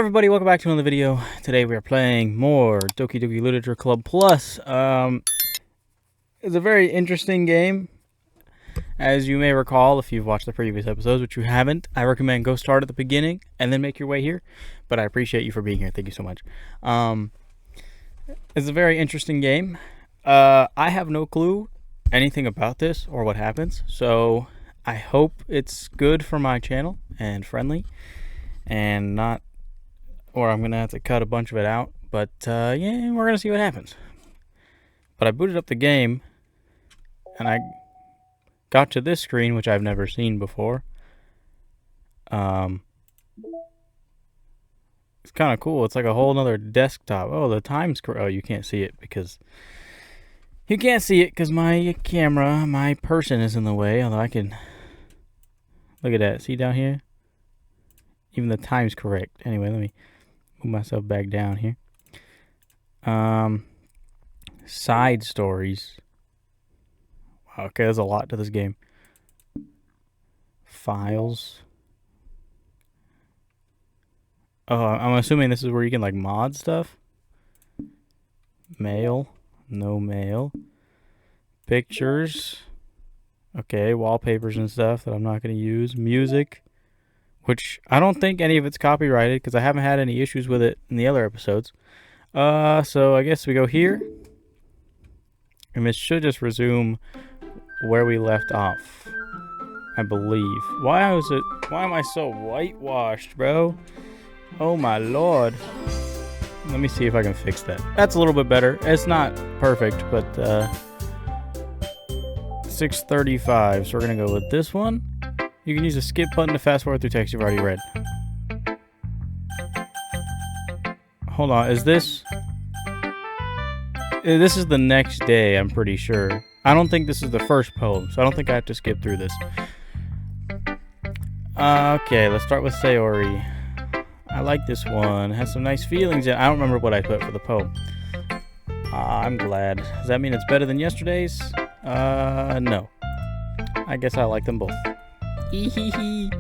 everybody, welcome back to another video. Today we are playing more Doki Literature Club Plus. It's a very interesting game. As you may recall, if you've watched the previous episodes, which you haven't, I recommend go start at the beginning and then make your way here. But I appreciate you for being here. Thank you so much. It's a very interesting game. I have no clue anything about this or what happens, so I hope it's good for my channel and friendly and not, or I'm gonna have to cut a bunch of it out, but yeah, we're gonna see what happens. But I booted up the game and I got to this screen, which I've never seen before. It's kind of cool. It's like a whole nother desktop. Oh, the time's oh, you can't see it because my camera, my person is in the way, although I can look at that. See down here? Even the time's correct. Anyway, let me move myself back down here. Side stories. Wow, okay, there's a lot to this game. Files. Oh, I'm assuming this is where you can like mod stuff. Mail. No mail. Pictures. Okay, wallpapers and stuff that I'm not going to use. Music. Which I don't think any of it's copyrighted because I haven't had any issues with it in the other episodes. So I guess we go here. And it should just resume where we left off, I believe. Why am I so whitewashed, bro? Oh my lord. Let me see if I can fix that. That's a little bit better. It's not perfect, but 635. So we're gonna go with this one. You can use the skip button to fast forward through text you've already read. Hold on, is this? This is the next day, I'm pretty sure. I don't think this is the first poem, so I don't think I have to skip through this. Okay, let's start with Sayori. I like this one. It has some nice feelings in it. I don't remember what I put for the poem. I'm glad. Does that mean it's better than yesterday's? No. I guess I like them both. Well,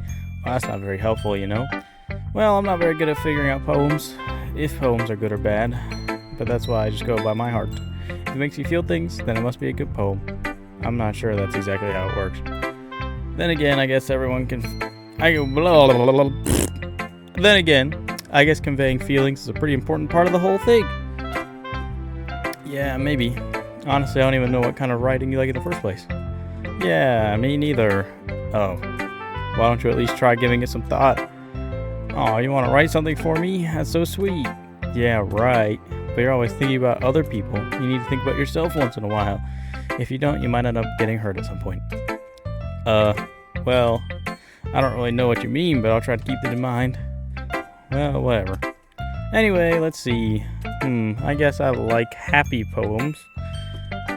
that's not very helpful, you know. Well, I'm not very good at figuring out poems, if poems are good or bad, but that's why I just go by my heart. If it makes you feel things, then it must be a good poem. I'm not sure that's exactly how it works. Then again, I guess everyone can... Then again, I guess conveying feelings is a pretty important part of the whole thing. Yeah, maybe. Honestly, I don't even know what kind of writing you like in the first place. Yeah, me neither. Oh. Why don't you at least try giving it some thought? Oh, you want to write something for me? That's so sweet. Yeah, right. But you're always thinking about other people. You need to think about yourself once in a while. If you don't, you might end up getting hurt at some point. Well, I don't really know what you mean, but I'll try to keep it in mind. Well, whatever. Anyway, let's see. I guess I like happy poems.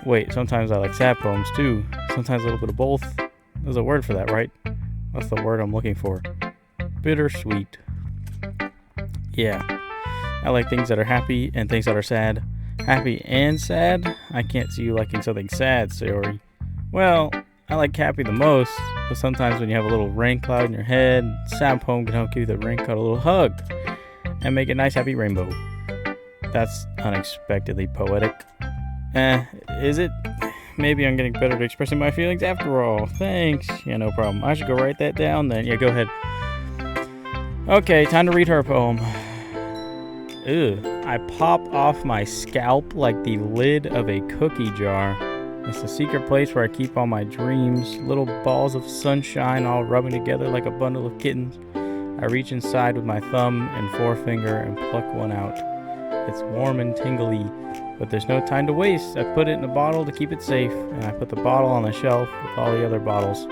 Wait, sometimes I like sad poems too. Sometimes a little bit of both. There's a word for that, right? What's the word I'm looking for? Bittersweet. Yeah. I like things that are happy and things that are sad. Happy and sad? I can't see you liking something sad, Sayori. Well, I like happy the most, but sometimes when you have a little rain cloud in your head, sad poem can help give you the rain cloud a little hug and make a nice happy rainbow. That's unexpectedly poetic. Is it? Maybe I'm getting better at expressing my feelings after all. Thanks. Yeah, no problem. I should go write that down then. Yeah, go ahead. Okay, time to read her poem. Ugh. I pop off my scalp like the lid of a cookie jar. It's the secret place where I keep all my dreams. Little balls of sunshine all rubbing together like a bundle of kittens. I reach inside with my thumb and forefinger and pluck one out. It's warm and tingly, but there's no time to waste. I put it in a bottle to keep it safe, and I put the bottle on the shelf with all the other bottles.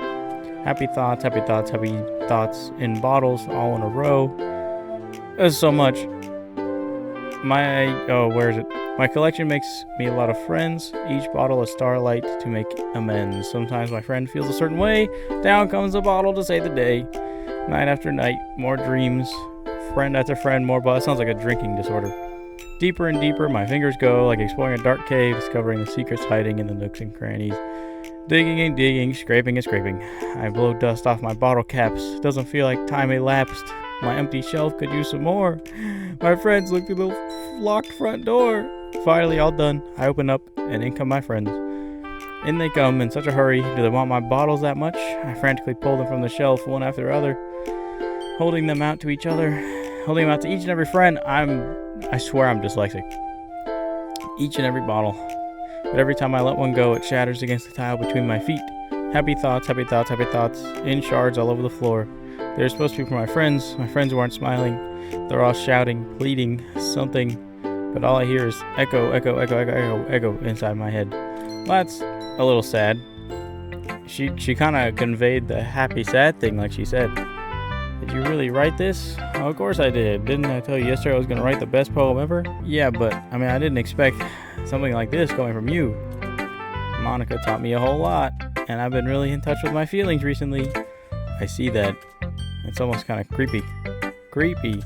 Happy thoughts, happy thoughts, happy thoughts in bottles all in a row. There's so much. Where is it? My collection makes me a lot of friends. Each bottle a starlight to make amends. Sometimes my friend feels a certain way. Down comes the bottle to save the day. Night after night, more dreams. Friend after friend, more bottles. Sounds like a drinking disorder. Deeper and deeper, my fingers go, like exploring a dark cave, discovering the secrets hiding in the nooks and crannies. Digging and digging, scraping and scraping. I blow dust off my bottle caps. Doesn't feel like time elapsed. My empty shelf could use some more. My friends look through the locked front door. Finally, all done. I open up, and in come my friends. In they come in such a hurry. Do they want my bottles that much? I frantically pull them from the shelf, one after the other, holding them out to each other, holding them out to each and every friend. I swear I'm dyslexic. Each and every bottle. But every time I let one go, it shatters against the tile between my feet. Happy thoughts, happy thoughts, happy thoughts, in shards all over the floor. They're supposed to be for my friends who aren't smiling. They're all shouting, pleading, something, but all I hear is echo, echo, echo, echo, echo, echo inside my head. Well, that's a little sad. She kind of conveyed the happy sad thing like she said. Did you really write this? Oh, of course I did. Didn't I tell you yesterday I was going to write the best poem ever? Yeah, but I mean, I didn't expect something like this coming from you. Monica taught me a whole lot, and I've been really in touch with my feelings recently. I see that. It's almost kind of creepy. Creepy.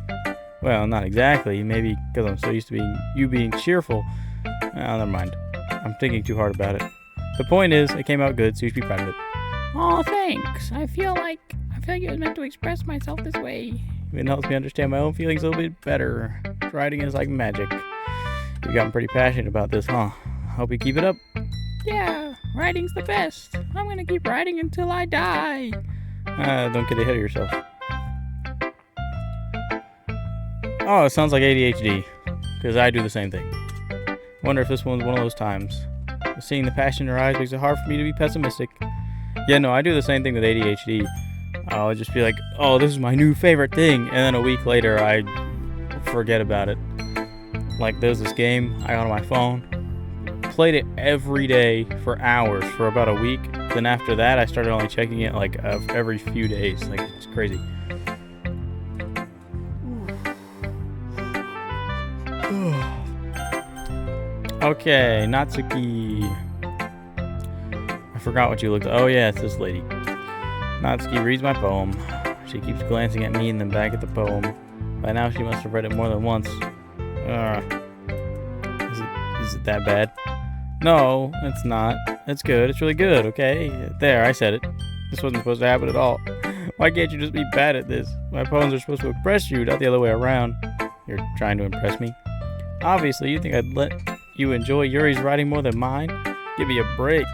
Well, not exactly. Maybe because I'm so used to you being cheerful. Oh, never mind. I'm thinking too hard about it. The point is, it came out good, so you should be proud of it. Oh, thanks. I feel like I was meant to express myself this way. It helps me understand my own feelings a little bit better. Writing is like magic. You've gotten pretty passionate about this, huh? Hope you keep it up. Yeah, writing's the best. I'm gonna keep writing until I die. Don't get ahead of yourself. Oh, it sounds like ADHD. Because I do the same thing. Wonder if this one's one of those times. Seeing the passion in her eyes makes it hard for me to be pessimistic. Yeah, no, I do the same thing with ADHD. I'll just be like, oh, this is my new favorite thing. And then a week later, I forget about it. Like, there's this game I got on my phone. Played it every day for hours for about a week. Then after that, I started only checking it like every few days. Like, it's crazy. Okay, Natsuki. I forgot what you looked at. Oh yeah, it's this lady. Natsuki reads my poem. She keeps glancing at me and then back at the poem. By now she must have read it more than once. Is it that bad? No, it's not. It's good. It's really good, okay? There, I said it. This wasn't supposed to happen at all. Why can't you just be bad at this? My poems are supposed to impress you, not the other way around. You're trying to impress me? Obviously, you think I'd let you enjoy Yuri's writing more than mine? Give me a break.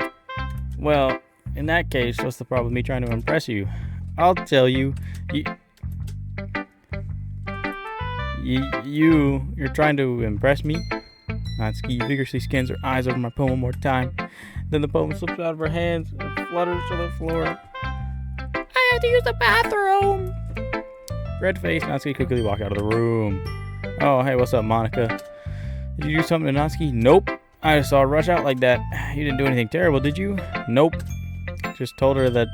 Well, in that case, what's the problem with me trying to impress you? I'll tell you. You're trying to impress me? Natsuki vigorously scans her eyes over my poem one more time. Then the poem slips out of her hands and flutters to the floor. I have to use the bathroom. Red-faced, Natsuki quickly walked out of the room. Oh, hey, what's up, Monica? Did you do something to Natsuki? Nope. I just saw her rush out like that. You didn't do anything terrible, did you? Nope. Just told her that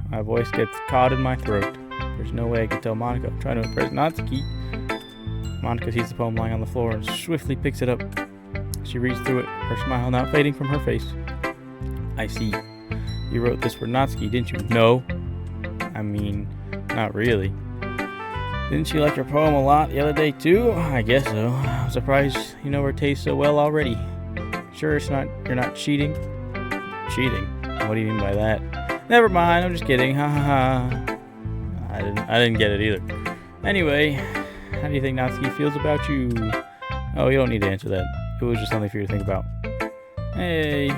my voice gets caught in my throat. There's no way I can tell Monica I'm trying to impress Natsuki. Monica sees the poem lying on the floor and swiftly picks it up. She reads through it, her smile not fading from her face. I see. You wrote this for Natsuki, didn't you? No. I mean, not really. Didn't she like your poem a lot the other day too? I guess so. I'm surprised you know her taste so well already. Sure you're not cheating? Cheating? What do you mean by that? Never mind, I'm just kidding. Ha ha ha. I didn't get it either. Anyway, how do you think Natsuki feels about you? Oh, you don't need to answer that. It was just something for you to think about. Hey.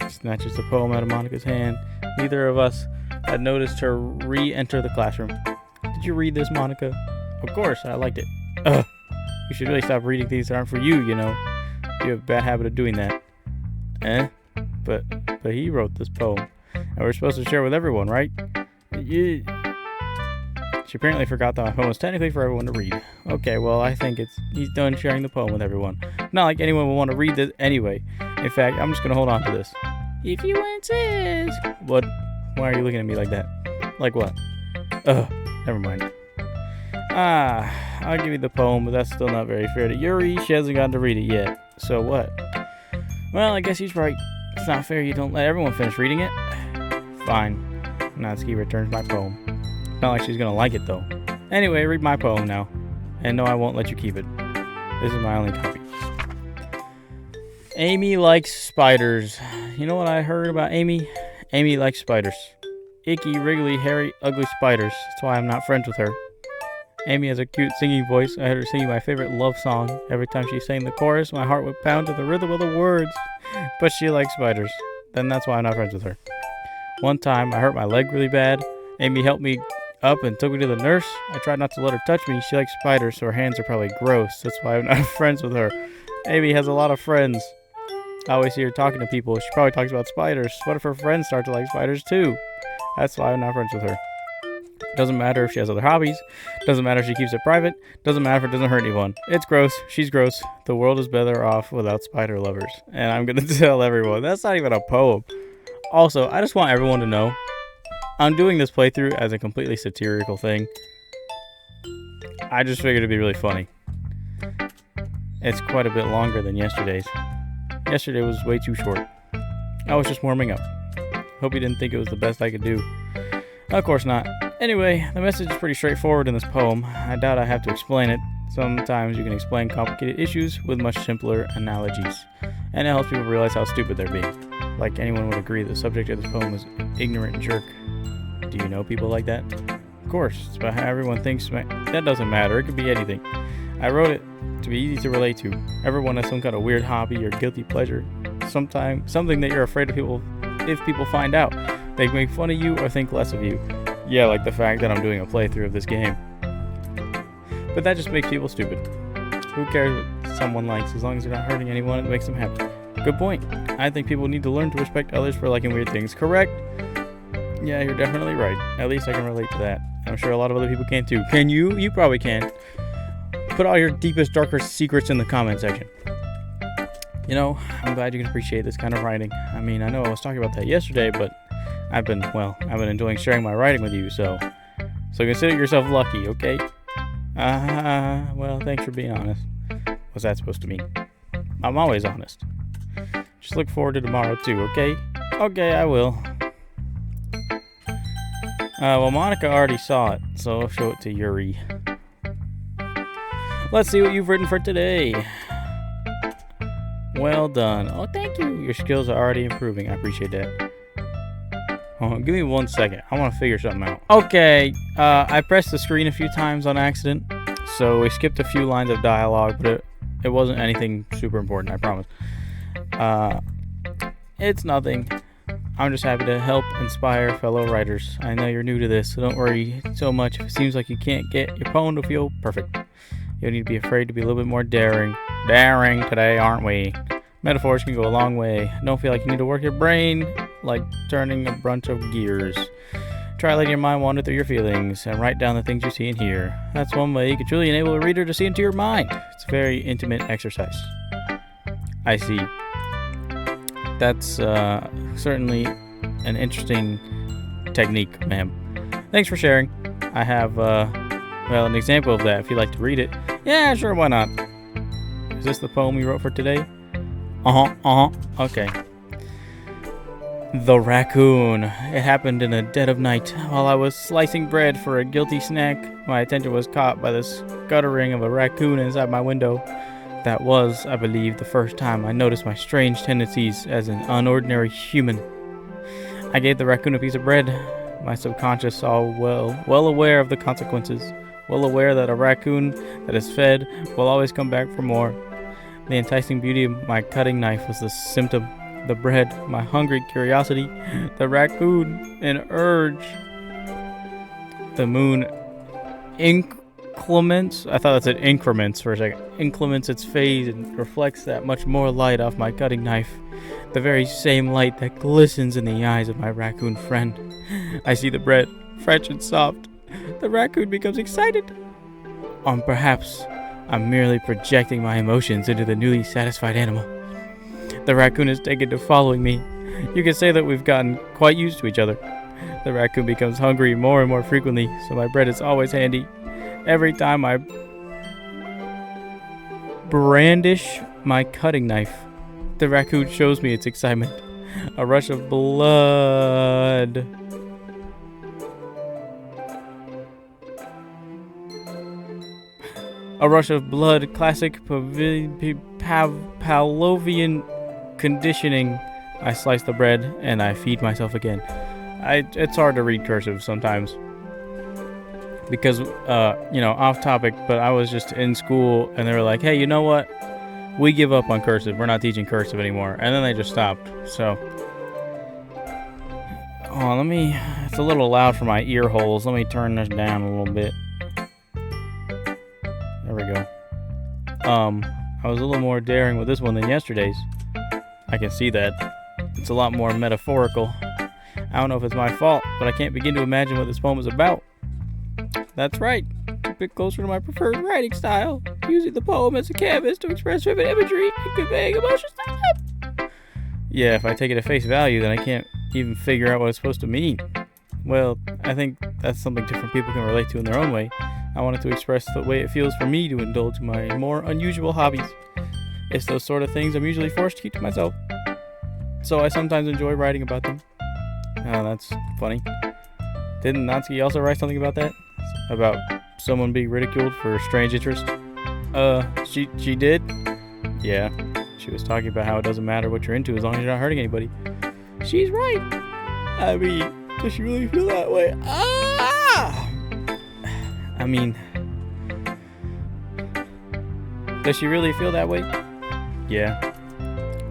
Snatches the poem out of Monica's hand. Neither of us had noticed her re-enter the classroom. Did you read this, Monica? Of course, I liked it. Ugh. You should really stop reading things that aren't for you, you know. You have a bad habit of doing that. But he wrote this poem. And we're supposed to share with everyone, right? She apparently forgot that my poem was technically for everyone to read. Okay, well, I think he's done sharing the poem with everyone. Not like anyone will want to read this anyway. In fact, I'm just going to hold on to this. If you insist. What? Why are you looking at me like that? Like what? Ugh, never mind. I'll give you the poem, but that's still not very fair to Yuri. She hasn't gotten to read it yet. So what? Well, I guess he's right. It's not fair you don't let everyone finish reading it. Fine. Natsuki returns my poem. It's not like she's gonna like it, though. Anyway, read my poem now. And no, I won't let you keep it. This is my only copy. Amy likes spiders. You know what I heard about Amy? Amy likes spiders. Icky, wriggly, hairy, ugly spiders. That's why I'm not friends with her. Amy has a cute singing voice. I heard her singing my favorite love song. Every time she sang the chorus, my heart would pound to the rhythm of the words. But she likes spiders. Then that's why I'm not friends with her. One time, I hurt my leg really bad. Amy helped me up and took me to the nurse. I tried not to let her touch me. She likes spiders, so her hands are probably gross. That's why I'm not friends with her. Amy has a lot of friends. I always see her talking to people. She probably talks about spiders. What if her friends start to like spiders too? That's why I'm not friends with her. Doesn't matter if she has other hobbies. Doesn't matter if she keeps it private. Doesn't matter if it doesn't hurt anyone. It's gross. She's gross. The world is better off without spider lovers. And I'm going to tell everyone. That's not even a poem. Also, I just want everyone to know I'm doing this playthrough as a completely satirical thing. I just figured it'd be really funny. It's quite a bit longer than yesterday's. Yesterday was way too short. I was just warming up. Hope you didn't think it was the best I could do. Of course not. Anyway, the message is pretty straightforward in this poem. I doubt I have to explain it. Sometimes you can explain complicated issues with much simpler analogies. And it helps people realize how stupid they're being. Like anyone would agree, the subject of this poem is ignorant jerk. Do you know people like that? Of course, it's about how everyone thinks. That doesn't matter. It could be anything. I wrote it to be easy to relate to. Everyone has some kind of weird hobby or guilty pleasure. Something that you're afraid of if people find out. They make fun of you or think less of you. Yeah, like the fact that I'm doing a playthrough of this game. But that just makes people stupid. Who cares what someone likes? As long as you're not hurting anyone, it makes them happy. Good point. I think people need to learn to respect others for liking weird things. Correct? Yeah, you're definitely right. At least I can relate to that. I'm sure a lot of other people can too. Can you? You probably can. Put all your deepest, darkest secrets in the comment section. You know, I'm glad you can appreciate this kind of writing. I mean, I know I was talking about that yesterday, but I've been enjoying sharing my writing with you, so consider yourself lucky, okay? Well, thanks for being honest. What's that supposed to mean? I'm always honest. Just look forward to tomorrow too, okay? Okay, I will. Well, Monica already saw it, so I'll show it to Yuri. Let's see what you've written for today. Well done. Oh, thank you. Your skills are already improving. I appreciate that. Oh, give me 1 second. I want to figure something out. Okay, I pressed the screen a few times on accident, so we skipped a few lines of dialogue, but it wasn't anything super important, I promise. It's nothing. I'm just happy to help inspire fellow writers. I know you're new to this, so don't worry so much if it seems like you can't get your poem to feel perfect. You need to be afraid to be a little bit more daring. Daring today, aren't we? Metaphors can go a long way. Don't feel like you need to work your brain like turning a bunch of gears. Try letting your mind wander through your feelings and write down the things you see and hear. That's one way you can truly enable a reader to see into your mind. It's a very intimate exercise. I see. That's certainly an interesting technique, ma'am. Thanks for sharing. I have, an example of that if you'd like to read it. Yeah, sure, why not? Is this the poem you wrote for today? Okay. The raccoon. It happened in the dead of night. While I was slicing bread for a guilty snack, my attention was caught by the scuttering of a raccoon inside my window. That was, I believe, the first time I noticed my strange tendencies as an unordinary human. I gave the raccoon a piece of bread. My subconscious saw well aware of the consequences, well aware that a raccoon that is fed will always come back for more. The enticing beauty of my cutting knife was the symptom. The bread, my hungry curiosity, the raccoon, an urge. The moon inclements. I thought that said increments for a second. Inclements its phase and reflects that much more light off my cutting knife. The very same light that glistens in the eyes of my raccoon friend. I see the bread, fresh and soft. The raccoon becomes excited. Or perhaps I'm merely projecting my emotions into the newly satisfied animal. The raccoon is taken to following me. You can say that we've gotten quite used to each other. The raccoon becomes hungry more and more frequently, so my bread is always handy. Every time I brandish my cutting knife, the raccoon shows me its excitement. A rush of blood. A rush of blood, classic Pavlovian conditioning. I slice the bread and I feed myself again. It's hard to read cursive sometimes. because, off topic, but I was just in school and they were like, hey, you know what? We give up on cursive. We're not teaching cursive anymore. And then they just stopped. So, it's a little loud for my ear holes. Let me turn this down a little bit. There we go. I was a little more daring with this one than yesterday's. I can see that. It's a lot more metaphorical. I don't know if it's my fault, but I can't begin to imagine what this poem is about. That's right. A bit closer to my preferred writing style, using the poem as a canvas to express vivid imagery and conveying emotions to them. Yeah, if I take it at face value, then I can't even figure out what it's supposed to mean. Well, I think that's something different people can relate to in their own way. I wanted to express the way it feels for me to indulge my more unusual hobbies. It's those sort of things I'm usually forced to keep to myself. So I sometimes enjoy writing about them. Oh, that's funny. Didn't Natsuki also write something about that? About someone being ridiculed for strange interest? She did? Yeah. She was talking about how it doesn't matter what you're into as long as you're not hurting anybody. She's right. I mean, does she really feel that way? Does she really feel that way? Yeah.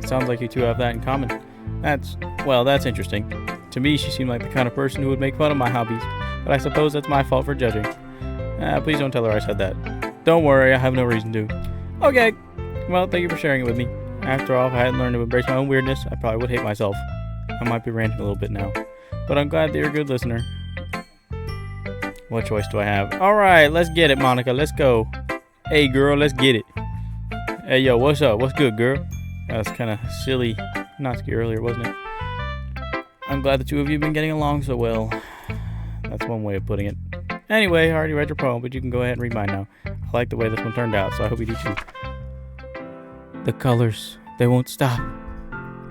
Sounds like you two have that in common. That's interesting. To me, she seemed like the kind of person who would make fun of my hobbies, but I suppose that's my fault for judging. Please don't tell her I said that. Don't worry, I have no reason to. Okay. Well, thank you for sharing it with me. After all, if I hadn't learned to embrace my own weirdness, I probably would hate myself. I might be ranting a little bit now, but I'm glad that you're a good listener. What choice do I have? Alright, let's get it, Monica. Let's go. Hey, girl, let's get it. Hey, yo, what's up? What's good, girl? That was kind of silly. Natsuki earlier, wasn't it? I'm glad the two of you have been getting along so well. That's one way of putting it. Anyway, I already read your poem, but you can go ahead and read mine now. I like the way this one turned out, so I hope you do too. The colors, they won't stop.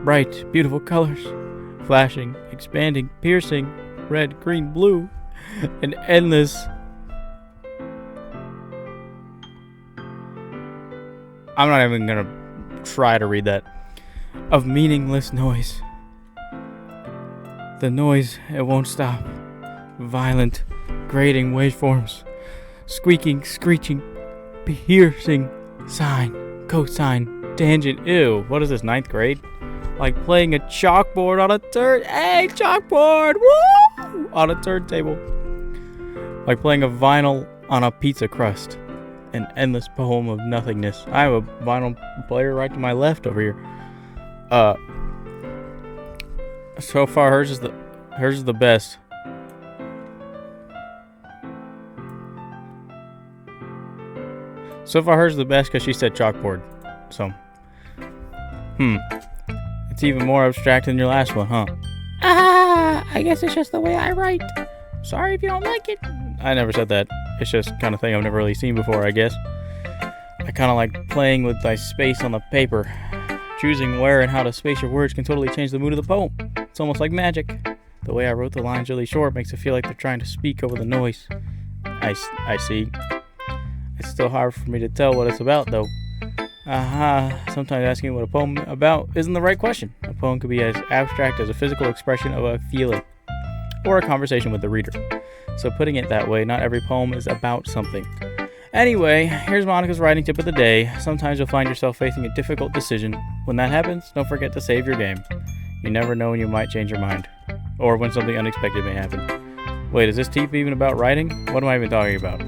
Bright, beautiful colors. Flashing, expanding, piercing. Red, green, blue. And endless. I'm not even gonna try to read that. Of meaningless noise. The noise, it won't stop. Violent, grating waveforms. Squeaking, screeching, piercing, sine, cosine, tangent. Ew, what is this, 9th grade? Like playing a chalkboard on a hey, chalkboard, woo! On a turntable. Like playing a vinyl on a pizza crust. An endless poem of nothingness. I have a vinyl player right to my left over here. So far hers is the best. So far hers is the best because she said chalkboard. So, it's even more abstract than your last one, huh? I guess it's just the way I write. Sorry if you don't like it. I never said that. It's just the kind of thing I've never really seen before, I guess. I kind of like playing with my space on the paper. Choosing where and how to space your words can totally change the mood of the poem. It's almost like magic. The way I wrote the lines really short makes it feel like they're trying to speak over the noise. I see. It's still hard for me to tell what it's about, though. Sometimes asking what a poem about isn't the right question. A poem could be as abstract as a physical expression of a feeling, or a conversation with the reader. So putting it that way, not every poem is about something. Anyway, here's Monica's writing tip of the day. Sometimes you'll find yourself facing a difficult decision. When that happens, don't forget to save your game. You never know when you might change your mind, or when something unexpected may happen. Wait, is this tip even about writing? What am I even talking about?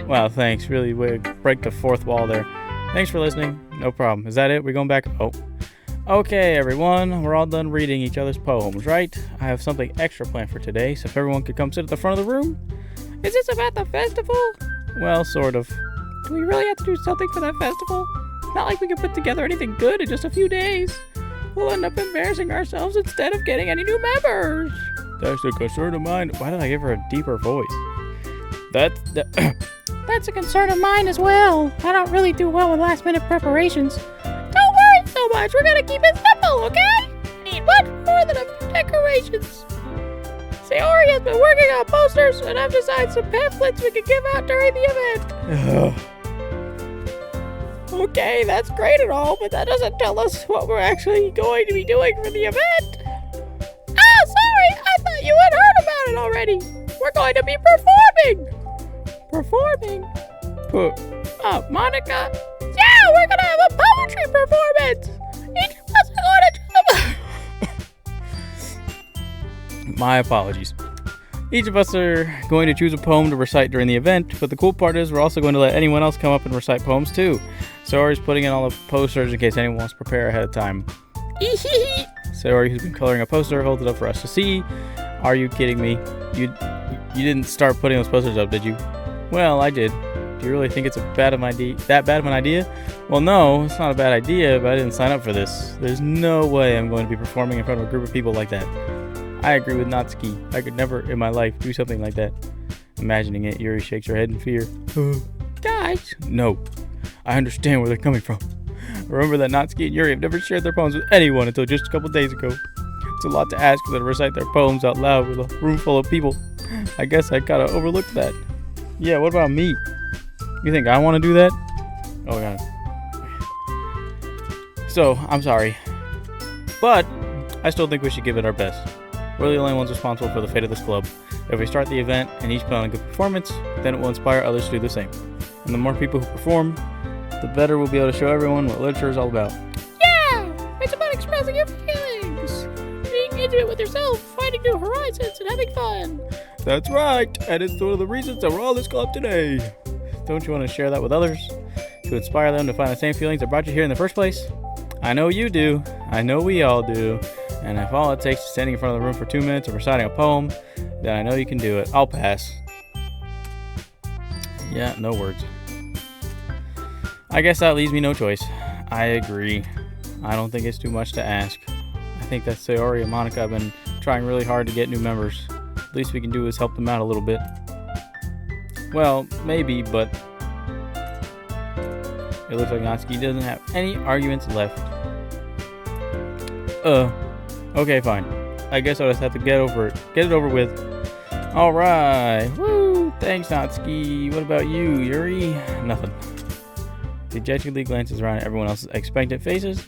Wow, thanks. Really way to break the fourth wall there. Thanks for listening. No problem. Is that it? We're going back? Oh. Okay, everyone. We're all done reading each other's poems, right? I have something extra planned for today, so if everyone could come sit at the front of the room. Is this about the festival? Well, sort of. Do we really have to do something for that festival? Not like we can put together anything good in just a few days. We'll end up embarrassing ourselves instead of getting any new members. That's a concern of mine. Why did I give her a deeper voice? That's a concern of mine as well. I don't really do well with last-minute preparations. Don't worry so much. We're gonna keep it simple, okay? We need much more than a few decorations. Sayori has been working on posters, and I've designed some pamphlets we can give out during the event. Okay, that's great and all, but that doesn't tell us what we're actually going to be doing for the event. Sorry, I thought you had heard about it already. we're going to be performing. Monica? Yeah, we're gonna have a poetry performance. Each of us are going to My apologies. Each of us are going to choose a poem to recite during the event, but the cool part is we're also going to let anyone else come up and recite poems too. Sayori's putting in all the posters in case anyone wants to prepare ahead of time. Sayori, who's been coloring a poster, holds it up for us to see. Are you kidding me? You didn't start putting those posters up, did you? Well, I did. Do you really think it's that bad of an idea? Well, no, it's not a bad idea, but I didn't sign up for this. There's no way I'm going to be performing in front of a group of people like that. I agree with Natsuki. I could never in my life do something like that. Imagining it, Yuri shakes her head in fear. Guys. No. I understand where they're coming from. Remember that Natsuki and Yuri have never shared their poems with anyone until just a couple days ago. It's a lot to ask for them to recite their poems out loud with a room full of people. I guess I kinda overlooked that. Yeah, what about me? You think I want to do that? Oh god. So, I'm sorry. But, I still think we should give it our best. We're the only ones responsible for the fate of this club. If we start the event and each put on a good performance, then it will inspire others to do the same. And the more people who perform, the better we'll be able to show everyone what literature is all about. Yeah! It's about expressing your feelings, being intimate with yourself, finding new horizons, and having fun. That's right! And it's one of the reasons that we're all in this club today. Don't you want to share that with others? To inspire them to find the same feelings that brought you here in the first place? I know you do. I know we all do. And if all it takes is standing in front of the room for 2 minutes and reciting a poem, then I know you can do it. I'll pass. Yeah, no words. I guess that leaves me no choice. I agree. I don't think it's too much to ask. I think that Sayori and Monica have been trying really hard to get new members. The least we can do is help them out a little bit. Well, maybe, but it looks like Natsuki doesn't have any arguments left. Okay, fine. I guess I'll just have to get it over with. Alright. Woo! Thanks, Natsuki. What about you, Yuri? Nothing. Dejectedly glances around at everyone else's expectant faces.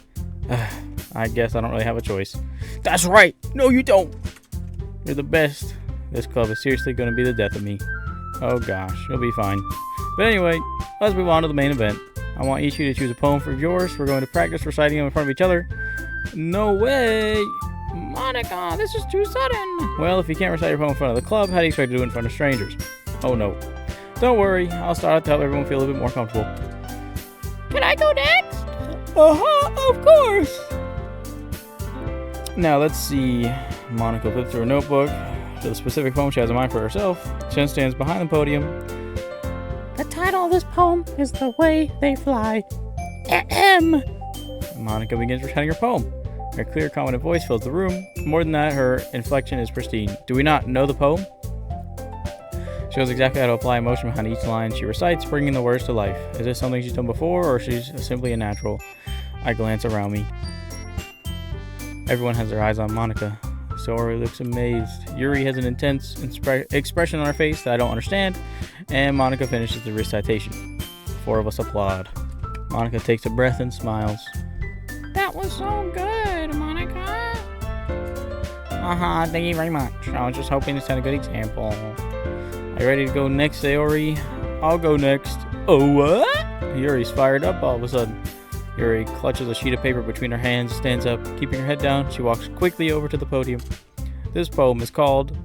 I guess I don't really have a choice. That's right! No, you don't! You're the best. This club is seriously going to be the death of me. Oh gosh, you'll be fine. But anyway, let's move on to the main event. I want each of you to choose a poem for yours. We're going to practice reciting them in front of each other. No way! Monica, this is too sudden. Well, if you can't recite your poem in front of the club, how do you expect to do it in front of strangers? Oh no. Don't worry, I'll start out to help everyone feel a bit more comfortable. Can I go next? Of course! Now, let's see. Monica flips through a notebook to the specific poem she has in mind for herself. Chen stands behind the podium. The title of this poem is The Way They Fly. Ahem. Monica begins reciting her poem. Her clear, confident voice fills the room. More than that, her inflection is pristine. Do we not know the poem? She knows exactly how to apply emotion behind each line she recites, bringing the words to life. Is this something she's done before, or she's simply a natural? I glance around me. Everyone has their eyes on Monica. Sayori looks amazed. Yuri has an intense expression on her face that I don't understand, and Monica finishes the recitation. 4 of us applaud. Monica takes a breath and smiles. That was so good, Monica. Thank you very much. I was just hoping to set a good example. Are you ready to go next, Sayori? I'll go next. Oh, what? Yuri's fired up all of a sudden. Yuri clutches a sheet of paper between her hands, stands up. Keeping her head down, she walks quickly over to the podium. This poem is called...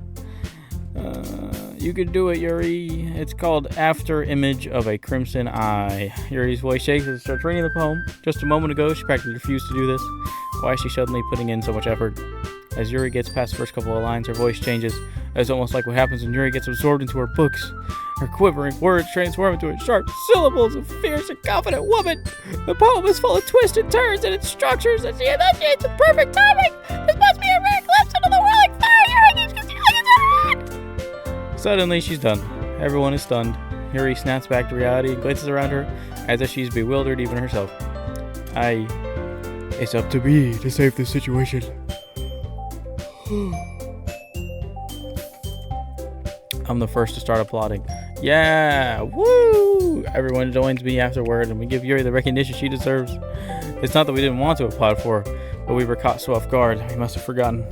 you can do it, Yuri. It's called After Image of a Crimson Eye. Yuri's voice shakes as she starts reading the poem. Just a moment ago, she practically refused to do this. Why is she suddenly putting in so much effort? As Yuri gets past the first couple of lines, her voice changes. It's almost like what happens when Yuri gets absorbed into her books. Her quivering words transform into sharp syllables of fierce and confident woman. The poem is full of twists and turns in its structures, and she enunciates with perfect timing. This must be a rare glimpse into the whirling fire Yuri keeps concealing. Suddenly, she's done. Everyone is stunned. Yuri snaps back to reality and glances around her, as if she's bewildered even herself. It's up to me to save this situation. I'm the first to start applauding. Yeah! Woo! Everyone joins me afterward, and we give Yuri the recognition she deserves. It's not that we didn't want to applaud for her, but we were caught so off guard, we must have forgotten.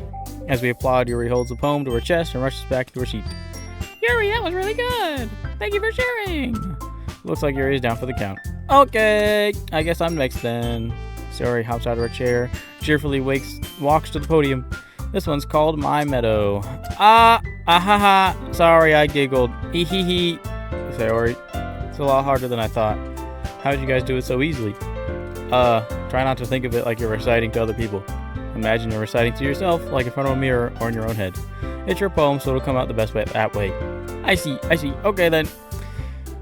As we applaud, Yuri holds the poem to her chest and rushes back to her seat. Yuri, that was really good. Thank you for sharing. Looks like Yuri's down for the count. Okay, I guess I'm next then. Sayori hops out of her chair, cheerfully walks to the podium. This one's called My Meadow. Sorry, I giggled. Hee. Sayori, it's a lot harder than I thought. How did you guys do it so easily? Try not to think of it like you're reciting to other people. Imagine you're reciting to yourself, like in front of a mirror or in your own head. It's your poem, so it'll come out the best way that way. I see. Okay then.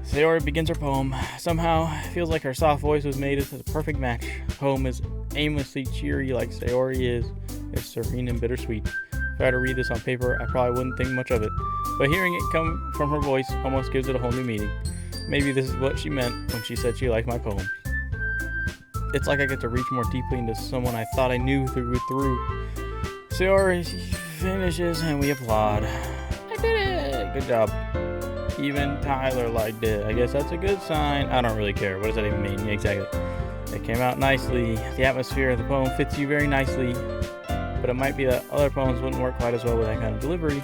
Sayori begins her poem. Somehow, it feels like her soft voice was made as a perfect match. The poem is aimlessly cheery like Sayori is. It's serene and bittersweet. If I had to read this on paper, I probably wouldn't think much of it. But hearing it come from her voice almost gives it a whole new meaning. Maybe this is what she meant when she said she liked my poem. It's like I get to reach more deeply into someone I thought I knew through and through. Sayori finishes and we applaud. I did it! Good job. Even Tyler liked it. I guess that's a good sign. I don't really care. What does that even mean? Yeah, exactly. It came out nicely. The atmosphere of the poem fits you very nicely. But it might be that other poems wouldn't work quite as well with that kind of delivery.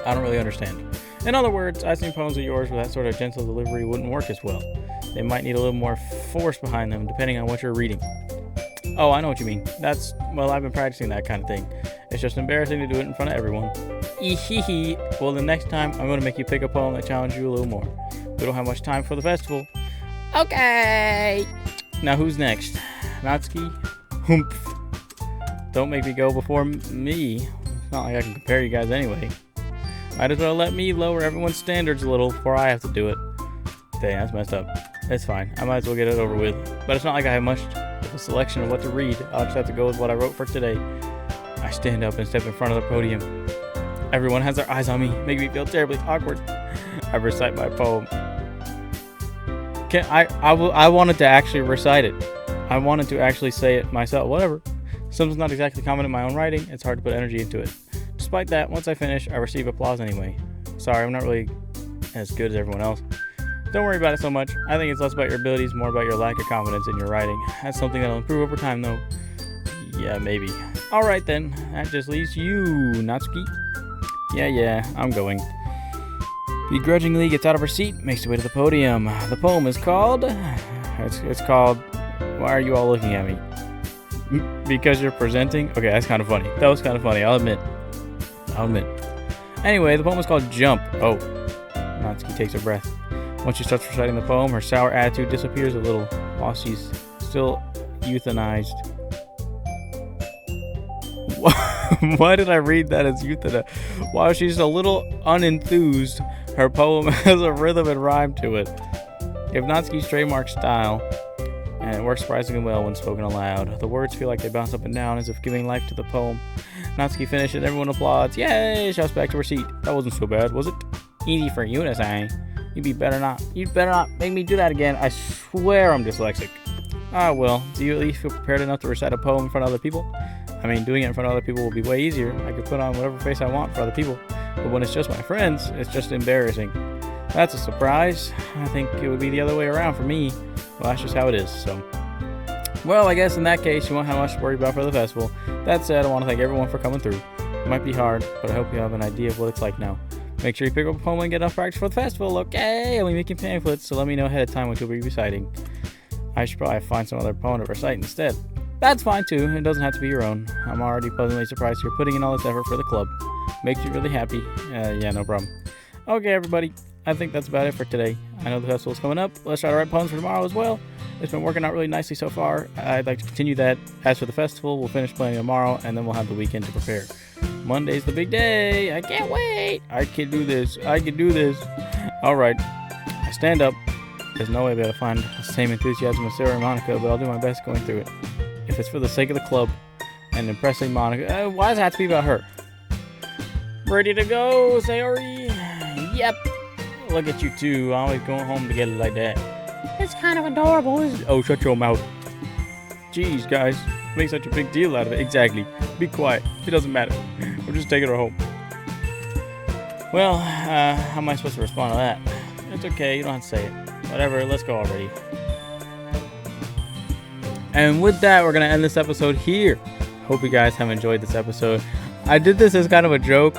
I don't really understand. In other words, I think poems of yours with that sort of gentle delivery wouldn't work as well. They might need a little more force behind them, depending on what you're reading. Oh, I know what you mean. Well, I've been practicing that kind of thing. It's just embarrassing to do it in front of everyone. Ehehe. Well, the next time, I'm going to make you pick a poem that challenges you a little more. We don't have much time for the festival. Okay. Now, who's next? Natsuki? Humph. Don't make me go before me. It's not like I can compare you guys anyway. Might as well let me lower everyone's standards a little before I have to do it. Dang, that's messed up. It's fine. I might as well get it over with. But it's not like I have much of a selection of what to read. I'll just have to go with what I wrote for today. I stand up and step in front of the podium. Everyone has their eyes on me, making me feel terribly awkward. I recite my poem. I wanted to actually recite it. I wanted to actually say it myself. Whatever. Something's not exactly common in my own writing. It's hard to put energy into it. Despite that, once I finish, I receive applause anyway. Sorry, I'm not really as good as everyone else. Don't worry about it so much. I think it's less about your abilities, more about your lack of confidence in your writing. That's something that'll improve over time, though. Yeah, maybe. Alright then, that just leaves you, Natsuki. Yeah, I'm going. Begrudgingly gets out of her seat, makes her way to the podium. The poem is called... It's called... Why are you all looking at me? Because you're presenting? Okay, that's kind of funny. That was kind of funny, I'll admit. Anyway, the poem is called Jump. Oh. Natsuki takes a breath. Once she starts reciting the poem, her sour attitude disappears a little, while she's still euthanized. Why did I read that as euthanized? While she's a little unenthused, her poem has a rhythm and rhyme to it. If Natsuki's trademark style, and it works surprisingly well when spoken aloud. The words feel like they bounce up and down as if giving life to the poem. Natsuki finishes, everyone applauds. Yay! Shouts back to her seat. That wasn't so bad, was it? Easy for you to say. You'd better not make me do that again. I swear I'm dyslexic. Ah, well, do you at least feel prepared enough to recite a poem in front of other people? I mean, doing it in front of other people will be way easier. I could put on whatever face I want for other people. But when it's just my friends, it's just embarrassing. That's a surprise. I think it would be the other way around for me. Well, that's just how it is, so. Well, I guess in that case, you won't have much to worry about for the festival. That said, I want to thank everyone for coming through. It might be hard, but I hope you have an idea of what it's like now. Make sure you pick up a poem and get enough practice for the festival, okay? I'll be making pamphlets, so let me know ahead of time what you'll be reciting. I should probably find some other poem to recite instead. That's fine too, it doesn't have to be your own. I'm already pleasantly surprised you're putting in all this effort for the club. Makes you really happy. Yeah, no problem. Okay, everybody, I think that's about it for today. I know the festival's coming up. Let's try to write poems for tomorrow as well. It's been working out really nicely so far. I'd like to continue that. As for the festival, we'll finish planning tomorrow, and then we'll have the weekend to prepare. Monday's the big day. I can't wait. I can do this. All right. I stand up. There's no way I'll be able to find the same enthusiasm as Sarah and Monica, but I'll do my best going through it. If it's for the sake of the club and impressing Monica. Why does it have to be about her? Ready to go, Sayori? Yep. Look at you two, always going home together like that. It's kind of adorable, isn't it? Oh, shut your mouth. Jeez, guys. Make such a big deal out of it. Exactly. Be quiet. It doesn't matter. We're just taking her home. Well, how am I supposed to respond to that? It's okay. You don't have to say it. Whatever. Let's go already. And with that, we're going to end this episode here. Hope you guys have enjoyed this episode. I did this as kind of a joke.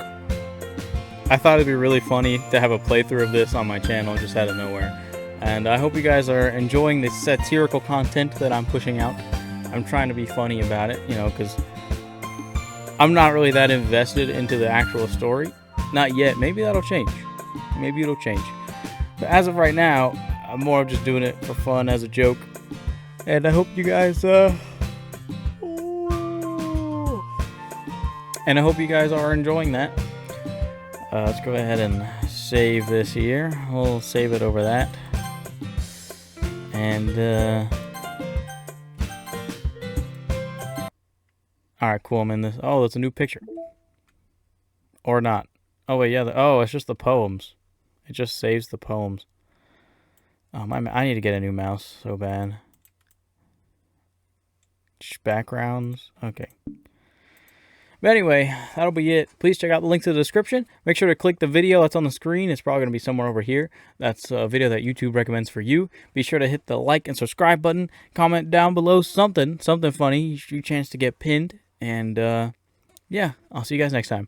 I thought it'd be really funny to have a playthrough of this on my channel just out of nowhere. And I hope you guys are enjoying this satirical content that I'm pushing out. I'm trying to be funny about it, you know, because I'm not really that invested into the actual story. Not yet. Maybe that'll change. Maybe it'll change. But as of right now, I'm more of just doing it for fun as a joke. And I hope you guys, are enjoying that. Let's go ahead and save this here. We'll save it over that. And, alright, cool, I'm in this. Oh, that's a new picture. Or not. Oh, wait, yeah. Oh, it's just the poems. It just saves the poems. Oh, I need to get a new mouse so bad. Backgrounds. Okay. But anyway, that'll be it. Please check out the links in the description. Make sure to click the video that's on the screen. It's probably going to be somewhere over here. That's a video that YouTube recommends for you. Be sure to hit the like and subscribe button. Comment down below something funny. Your chance to get pinned. And, yeah, I'll see you guys next time.